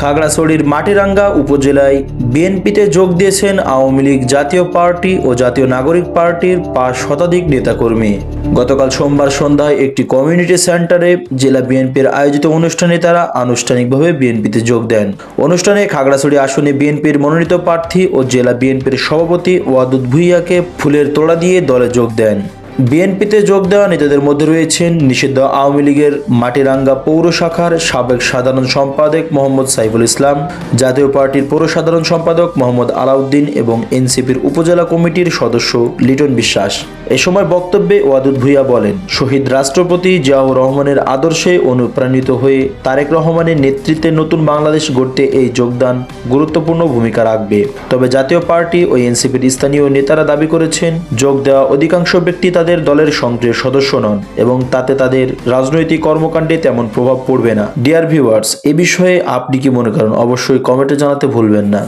খাগড়াছড়ির মাটিরাঙ্গা উপজেলায় বিএনপিতে যোগ দিয়েছেন আওয়ামী লীগ জাতীয় পার্টি ও জাতীয় নাগরিক পার্টির ৫ শতাধিক নেতাকর্মী। গতকাল সোমবার সন্ধ্যায় একটি কমিউনিটি সেন্টারে জেলা বিএনপির আয়োজিত অনুষ্ঠানে তারা আনুষ্ঠানিকভাবে বিএনপিতে যোগ দেন। অনুষ্ঠানে খাগড়াছড়ি আসনে বিএনপির মনোনীত প্রার্থী ও জেলা বিএনপির সভাপতি ওয়াদুদ ভূঁইয়াকে ফুলের তোড়া দিয়ে দলে যোগ দেন। বিএনপিতে যোগ দেওয়া নেতাদের মধ্যে রয়েছেন নিষিদ্ধ আওয়ামী লীগের মাটিরাঙ্গা পৌর শাখার সাবেক সাধারণ সম্পাদক মোহাম্মদ সাইফুল ইসলাম, জাতীয় পার্টির পৌর সাধারণ সম্পাদক মোহাম্মদ আলাউদ্দিন এবং এনসিপির উপজেলা কমিটির সদস্য লিটন বিশ্বাস। এ সময় বক্তব্যে ওয়াদুদ ভূঁইয়া বলেন, শহীদ রাষ্ট্রপতি জিয়াউর রহমানের আদর্শে অনুপ্রাণিত হয়ে তারেক রহমানের নেতৃত্বে নতুন বাংলাদেশ গড়তে এই যোগদান গুরুত্বপূর্ণ ভূমিকা রাখবে। তবে জাতীয় পার্টি ও এনসিপির স্থানীয় নেতারা দাবি করেছেন, যোগ দেওয়া অধিকাংশ ব্যক্তি তাদের দলের সক্রিয় সদস্য নন এবং তাতে তাদের রাজনৈতিক কর্মকাণ্ডে তেমন প্রভাব পড়বে না। ডিয়ার ভিউয়ার্স, এ বিষয়ে আপনি কি মনে করেন অবশ্যই কমেন্টে জানাতে ভুলবেন না।